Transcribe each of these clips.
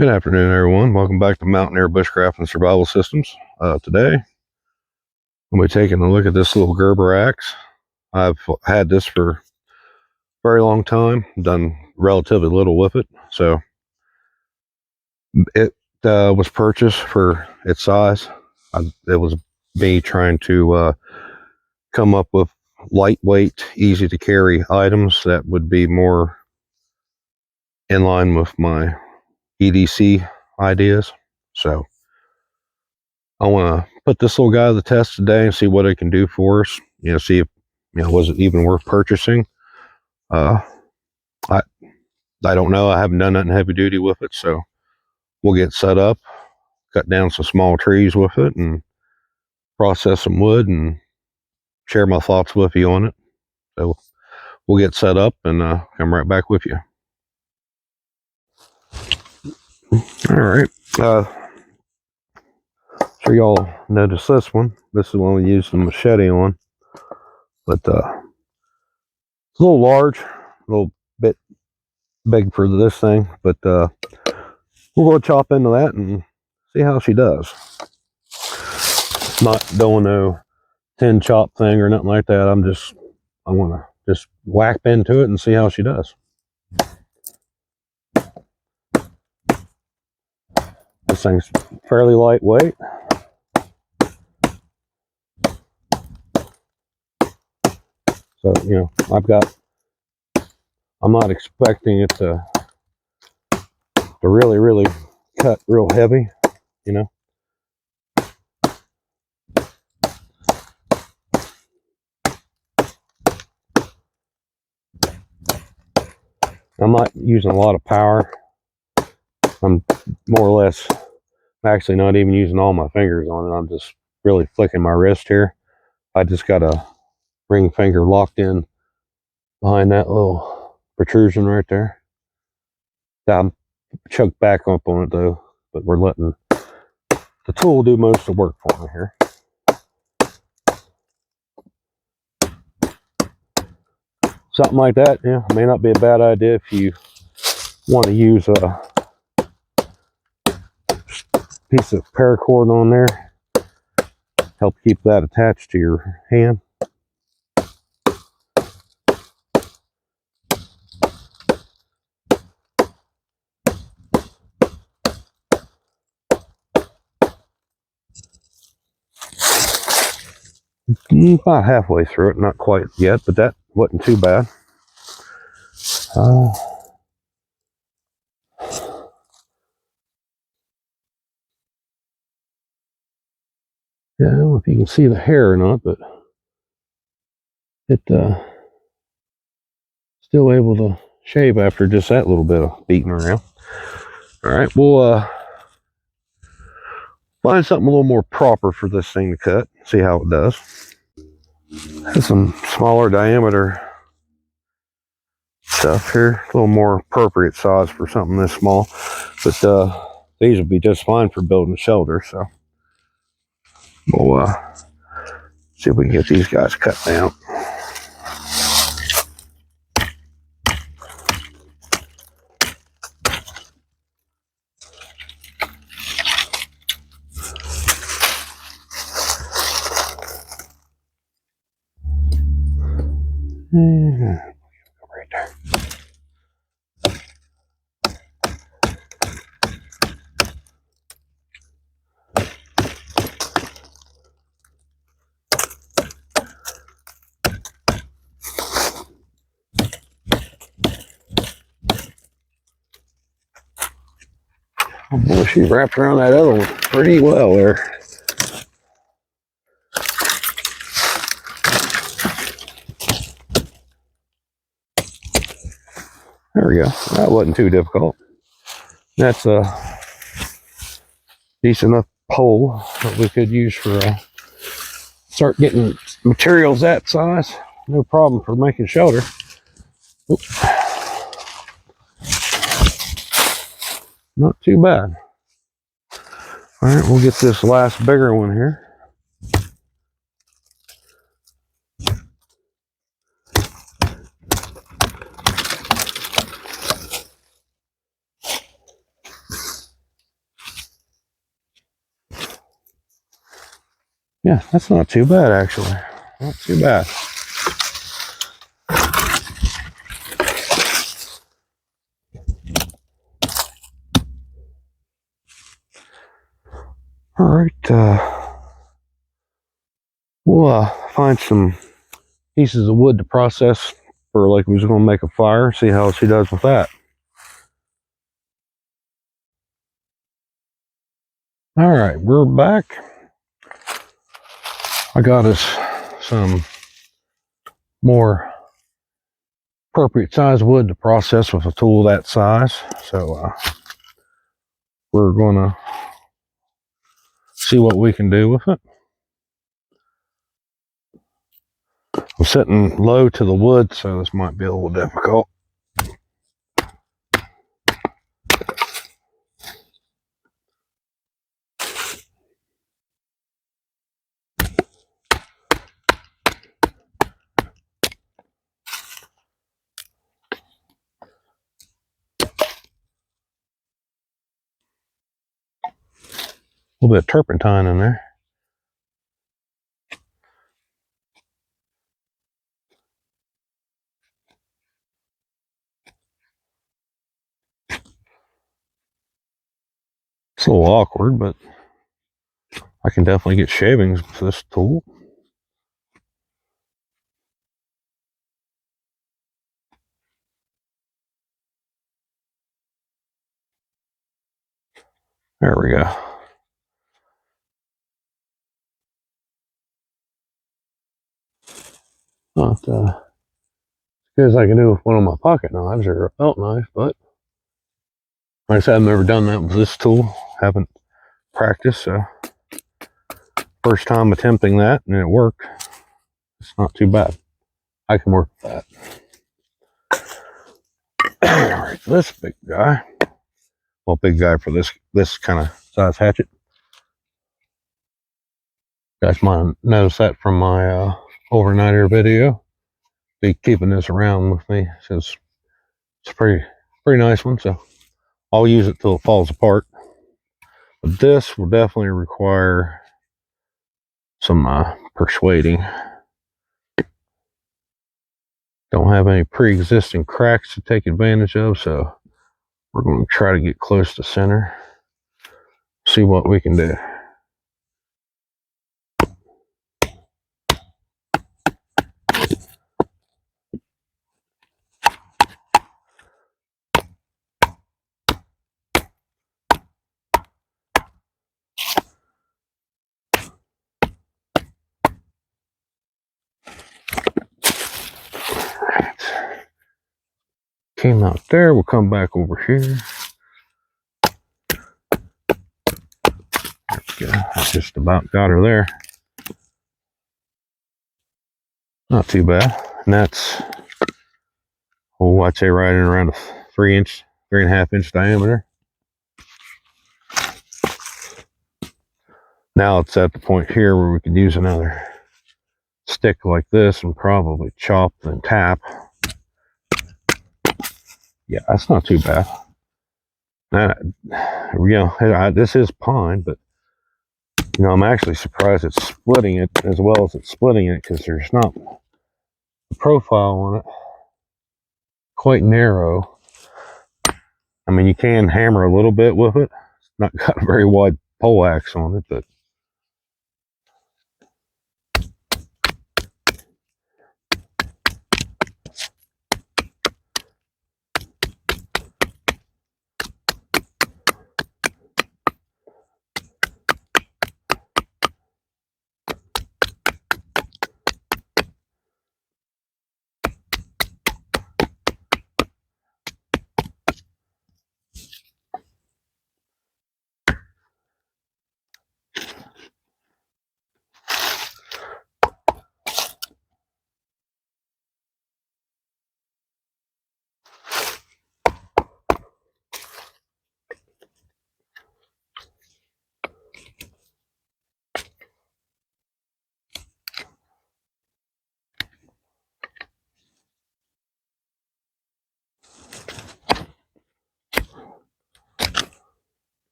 Good afternoon, everyone. Welcome back to Mountaineer Bushcraft and Survival Systems. Today, I'm going to be taking a look at this little Gerber axe. I've had this for a very long time, done relatively little with it. So it was purchased for its size. It was me trying to come up with lightweight, easy to carry items that would be more in line with my EDC ideas. So I want to put this little guy to the test today and see what it can do for us. See if was it even worth purchasing. I I don't know. I haven't done nothing heavy duty with it, so we'll get set up, cut down some small trees with it, and process some wood and share my thoughts with you on it. So we'll get set up and come right back with you. All right. Sure y'all notice this one. This is the one we used the machete on, but it's a little large, a little bit big for this thing, but we're going to chop into that and see how she does. Not doing no 10 chop thing or nothing like that. I want to just whack into it and see how she does. This thing's fairly lightweight. So, I'm not expecting it to really cut real heavy, I'm not using a lot of power. I'm more or less actually not even using all my fingers on it. I'm just really flicking my wrist here. I just got a ring finger locked in behind that little protrusion right there. I'm choked back up on it though, but we're letting the tool do most of the work for me here. Something like that, may not be a bad idea if you want to use a piece of paracord on there. Help keep that attached to your hand. About halfway through it, not quite yet, but that wasn't too bad. Yeah, I don't know if you can see the hair or not, but it still able to shave after just that little bit of beating around. All right, we'll find something a little more proper for this thing to cut. See how it does. There's some smaller diameter stuff here, a little more appropriate size for something this small, but these will be just fine for building a shelter. So we'll see if we can get these guys cut down. Right there. Oh boy, she wrapped around that other one pretty well there. There we go. That wasn't too difficult. That's a decent enough pole that we could use for start getting materials that size. No problem for making shelter. Oops. Not too bad. All right, we'll get this last bigger one here. Yeah, that's not too bad actually. Not too bad. All right, we'll find some pieces of wood to process for, like, we was going to make a fire. See how she does with that. All right, we're back. I got us some more appropriate size wood to process with a tool that size. So we're going to see what we can do with it. I'm sitting low to the wood, so this might be a little difficult. A little bit of turpentine in there. It's a little awkward, but I can definitely get shavings with this tool. There we go. Not as good as I can do with one of my pocket knives or a belt knife, but like I said, I've never done that with this tool. Haven't practiced, so first time attempting that, and it worked. It's not too bad. I can work with that. All right, this big guy. Well, big guy for this kind of size hatchet. You guys might notice that from my overnighter video. Be keeping this around with me since it's a pretty nice one. So I'll use it till it falls apart. But this will definitely require some persuading. Don't have any pre-existing cracks to take advantage of, so we're going to try to get close to center. See what we can do. Came out there, we'll come back over here. There we go. I just about got her there. Not too bad. And that's, oh, I'd say right in around a 3.5 inch diameter. Now it's at the point here where we could use another stick like this and probably chop and tap. Yeah, that's not too bad. This is pine, but you know, I'm actually surprised it's splitting it as well as it's splitting it, because there's not the profile on it quite narrow. I mean, you can hammer a little bit with it. It's not got a very wide pole axe on it, but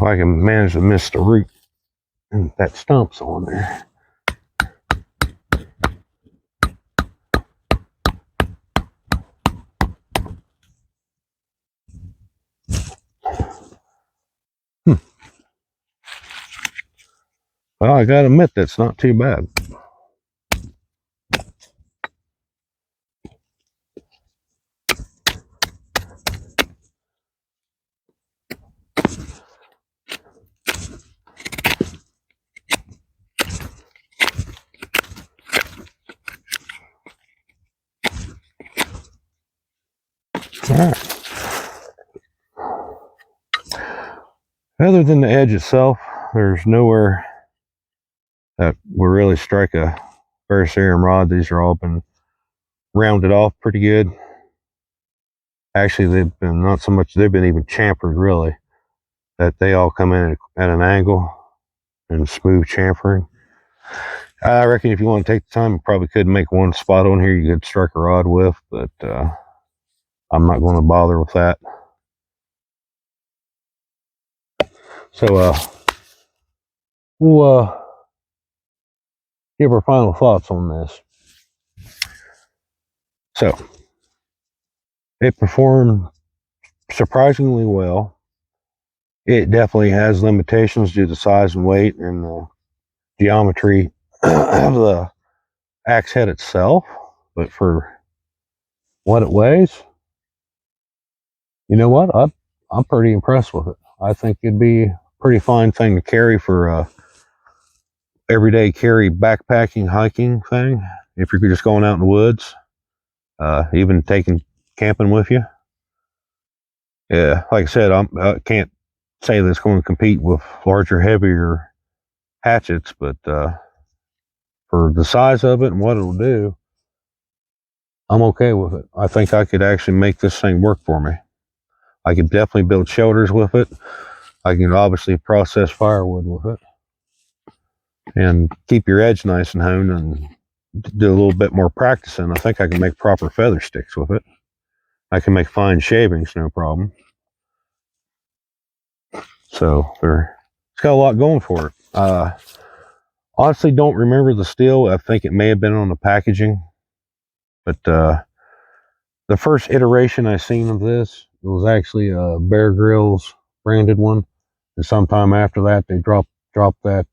I can manage to miss the root and that stump's on there. Well, I gotta admit that's not too bad. All right. Other than the edge itself, there's nowhere that will really strike a ferrocerium rod. These are all been rounded off pretty good. Actually, they've been not so much, they've been even chamfered really, that they all come in at an angle and smooth chamfering. I reckon if you want to take the time, you probably could make one spot on here you could strike a rod with, but I'm not going to bother with that. So we'll give our final thoughts on this. So it performed surprisingly well. It definitely has limitations due to size and weight and the geometry of the axe head itself, but for what it weighs, you know what, I'm pretty impressed with it. I think it'd be a pretty fine thing to carry for everyday carry, backpacking, hiking thing. If you're just going out in the woods, even taking camping with you. Yeah, like I said, I can't say that it's going to compete with larger, heavier hatchets, but for the size of it and what it'll do, I'm okay with it. I think I could actually make this thing work for me. I could definitely build shelters with it. I can obviously process firewood with it and keep your edge nice and honed and do a little bit more practicing. I think I can make proper feather sticks with it. I can make fine shavings, no problem. So it's got a lot going for it. Honestly, don't remember the steel. I think it may have been on the packaging, but the first iteration I seen of this, it was actually a Bear Grylls branded one, and sometime after that they dropped that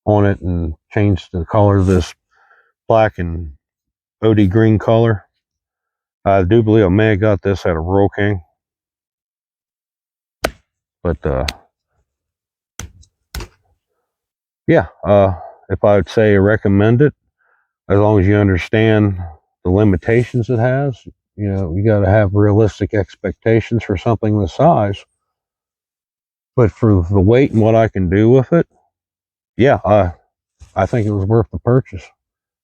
on it and changed the color of this black and OD green color. I do believe I may have got this at a Rural King, but yeah, if I would say recommend it, as long as you understand the limitations it has. You know, you got to have realistic expectations for something this size. But for the weight and what I can do with it, yeah, I think it was worth the purchase.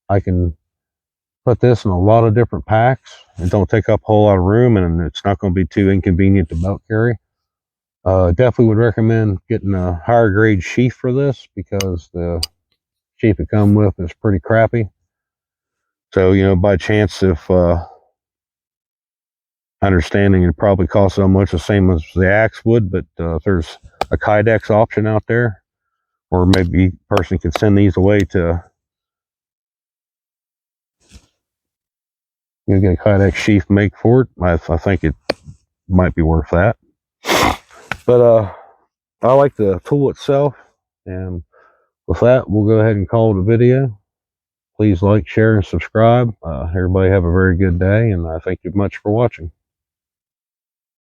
I can put this in a lot of different packs. It don't take up a whole lot of room, and it's not going to be too inconvenient to belt carry. Definitely would recommend getting a higher grade sheath for this, because the sheath it comes with is pretty crappy. So, you know, by chance, if understanding it probably costs so much the same as the axe would, but if there's a Kydex option out there, or maybe a person could send these away to, you know, get a Kydex sheath make for it, I think it might be worth that. But I like the tool itself, and with that, we'll go ahead and call it a video. Please like, share, and subscribe. Everybody have a very good day, and I thank you much for watching.